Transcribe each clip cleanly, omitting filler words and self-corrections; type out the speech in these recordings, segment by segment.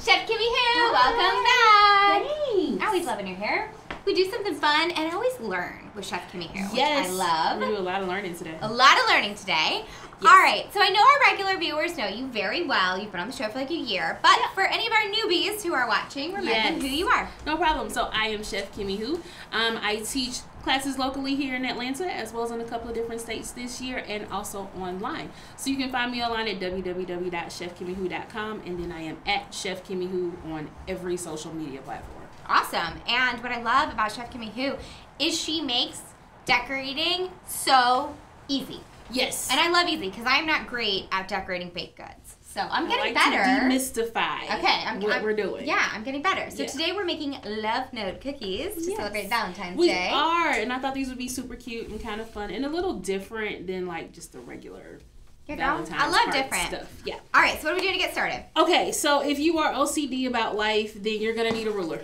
Chef Kimihou, welcome back. Thanks. I always loving your hair. We do something fun and I always learn with Chef Kimihou, Yes. which I love. We do a lot of learning today. A lot of learning today. Yes. All right, so I know our regular viewers know you very well. You've been on the show for like a year, but for any of our newbies who are watching, remember who you are. No problem. So I am Chef Kimihou. I teach classes locally here in Atlanta, as well as in a couple of different states this year, and also online. So you can find me online at www.chefkimihou.com, and then I am at Chef Kimihou on every social media platform. Awesome. And what I love about Chef Kimihou is she makes decorating so easy. Yes. And I love easy because I'm not great at decorating baked goods. So I'm getting I like better. To demystify what we're doing. Yeah, I'm getting better. So today we're making love note cookies to celebrate Valentine's Day. We are, and I thought these would be super cute and kind of fun and a little different than like just the regular Valentine's I love card different stuff. Yeah. All right, so what are we doing to get started? Okay, so if you are OCD about life, then you're gonna need a ruler.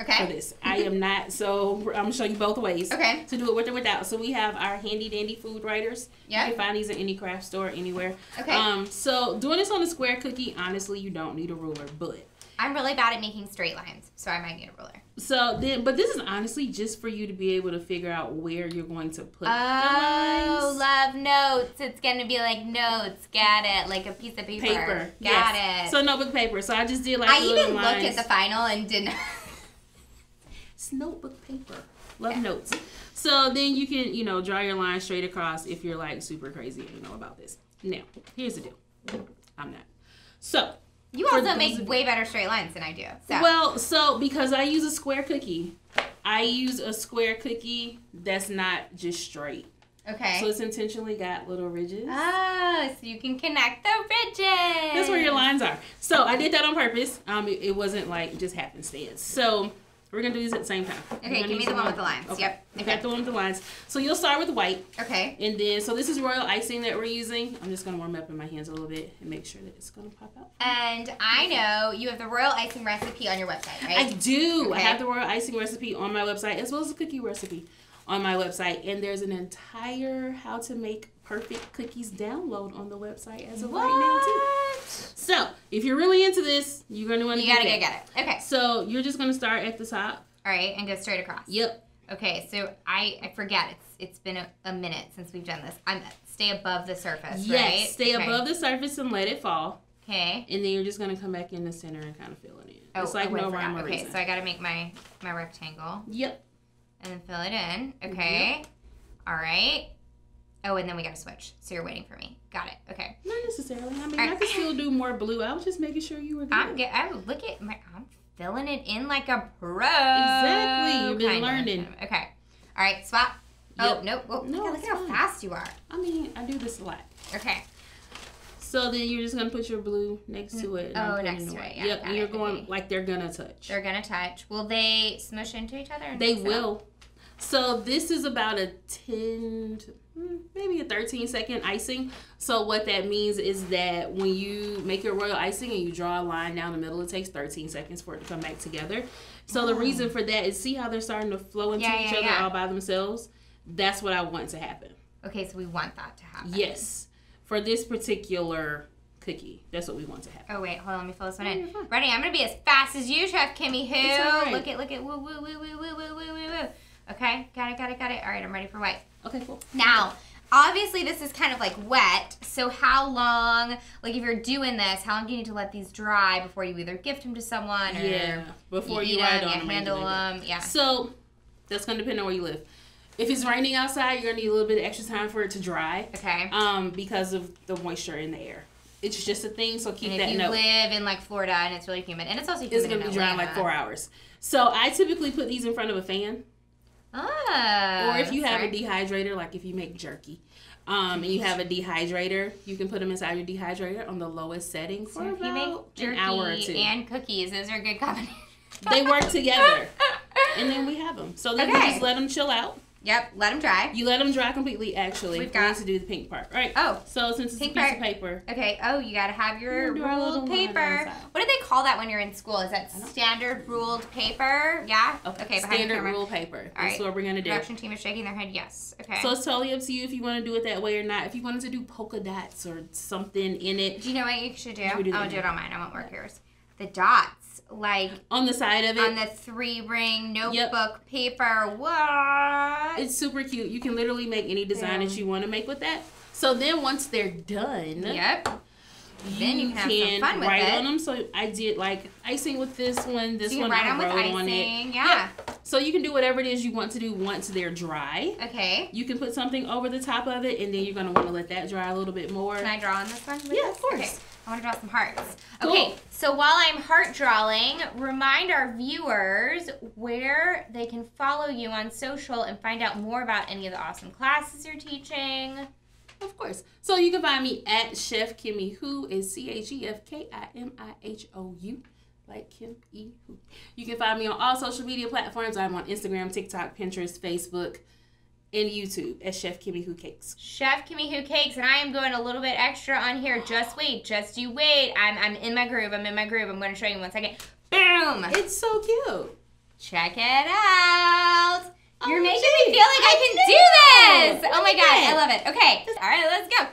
Okay. For this. I am not, so I'm going to show you both ways to do it with or without. So we have our handy dandy food writers. Yeah. You can find these at any craft store, anywhere. Okay. So doing this on a square cookie, honestly, you don't need a ruler, but I'm really bad at making straight lines, so I might need a ruler. So then, but this is honestly just for you to be able to figure out where you're going to put the lines. Oh, love notes. It's going to be like notes. Got it. Like a piece of paper. Got it. So notebook paper. So I just did like I little even lines. looked at the final and didn't. It's notebook paper. Love notes. So then you can, draw your line straight across if you're like super crazy and you know about this. Now, here's the deal. I'm not. So. You also make way better straight lines than I do. So. Well, because I use a square cookie, I use a square cookie that's not just straight. Okay. So it's intentionally got little ridges. Oh, so you can connect the ridges. That's where your lines are. So I did that on purpose. It wasn't like just happenstance. So we're going to do these at the same time. Okay, give me the one with the lines. Okay. Yep. Okay. Got the one with the lines. So you'll start with white. Okay. And then, so this is royal icing that we're using. I'm just going to warm up in my hands a little bit and make sure that it's going to pop out. And I know you have the royal icing recipe on your website, right? I do. Okay. I have the royal icing recipe on my website as well as the cookie recipe on my website. And there's an entire how to make perfect cookies download on the website as of right now too. So if you're really into this, you're going to want to go get it. Okay. So you're just going to start at the top. All right, and go straight across. Yep. Okay, so I forget. It's been a minute since we've done this. Stay above the surface, yes, right? Yes, stay above the surface and let it fall. Okay. And then you're just going to come back in the center and kind of fill it in. Oh, it's like no rhyme or reason. Okay, so I got to make my rectangle. Yep. And then fill it in. Okay. Yep. All right. Oh, and then we got to switch. So you're waiting for me. Got it. Okay. Not necessarily. I mean, I could still do more blue. I was just making sure you were good. I'm filling it in like a pro. Exactly. You've been learning. Okay. All right. Swap. Yep. Oh, nope. Oh, no, look at how fast you are. I mean, I do this a lot. Okay. So then you're just going to put your blue next to it. Oh, next to it. Yeah. Yep. And you're going like they're going to touch. They're going to touch. Will they smush into each other? They will. So this is about a 10 to maybe a 13-second icing. So what that means is that when you make your royal icing and you draw a line down the middle, it takes 13 seconds for it to come back together. So the reason for that is, see how they're starting to flow into each other all by themselves? That's what I want to happen. Okay, so we want that to happen. Yes. For this particular cookie, that's what we want to happen. Oh, wait. Hold on. Let me fill this one in. Ready? I'm going to be as fast as you, Chef Kimihou. Right. Look at. Woo, woo, woo, woo, woo, woo, woo, woo. Okay, got it. All right, I'm ready for white. Okay, cool. Now, obviously this is kind of like wet, so how long, like if you're doing this, how long do you need to let these dry before you either gift them to someone or before you eat ride them, on them, handle them, yeah. So that's going to depend on where you live. If it's raining outside, you're going to need a little bit of extra time for it to dry. Okay. Because of the moisture in the air. It's just a thing, so keep that note. If you live in like Florida and it's really humid, and it's also humid it's going to be dry in like 4 hours. So I typically put these in front of a fan. Oh. Or if you have a dehydrator, like if you make jerky, and you have a dehydrator, you can put them inside your dehydrator on the lowest setting for about an hour or two. And cookies, those are a good combination. They work together, and then we have them. So then we just let them chill out. Yep, let them dry. You let them dry completely, actually. We've got to do the pink part. Right. Oh. So since it's a piece of paper. Okay. Oh, you got to have your ruled paper. What do they call that when you're in school? Is that standard ruled paper? Yeah? Okay. Standard ruled paper. All right. That's what we're going to do. Production team is shaking their head yes. Okay. So it's totally up to you if you want to do it that way or not. If you wanted to do polka dots or something in it. Do you know what you should do? I'm going to do it on mine. I won't work yours. The dots. like on the side of it. On the 3-ring notebook paper. What? It's super cute. You can literally make any design that you want to make with that. So then once they're done, then you can have some fun with write it. on them. So I did like icing with this one. This so you one can write I on with wrote icing. on it. Yeah. So you can do whatever it is you want to do once they're dry. Okay. You can put something over the top of it, and then you're gonna want to let that dry a little bit more. Can I draw on this one? Yeah, of course. Okay. I want to draw some hearts. Cool. Okay, so while I'm heart drawing, remind our viewers where they can follow you on social and find out more about any of the awesome classes you're teaching. Of course. So you can find me at Chef Kimihou. It's CHEFKIMIHOU, like Kimihou. You can find me on all social media platforms. I'm on Instagram, TikTok, Pinterest, Facebook, and YouTube as Chef Kimihou Cakes. Chef Kimihou Cakes, and I am going a little bit extra on here. Just wait, just you wait. I'm in my groove. I'm going to show you in 1 second. Boom! It's so cute. Check it out. You're making me feel like I can do this. Oh my God, I love it. Okay, all right, let's go.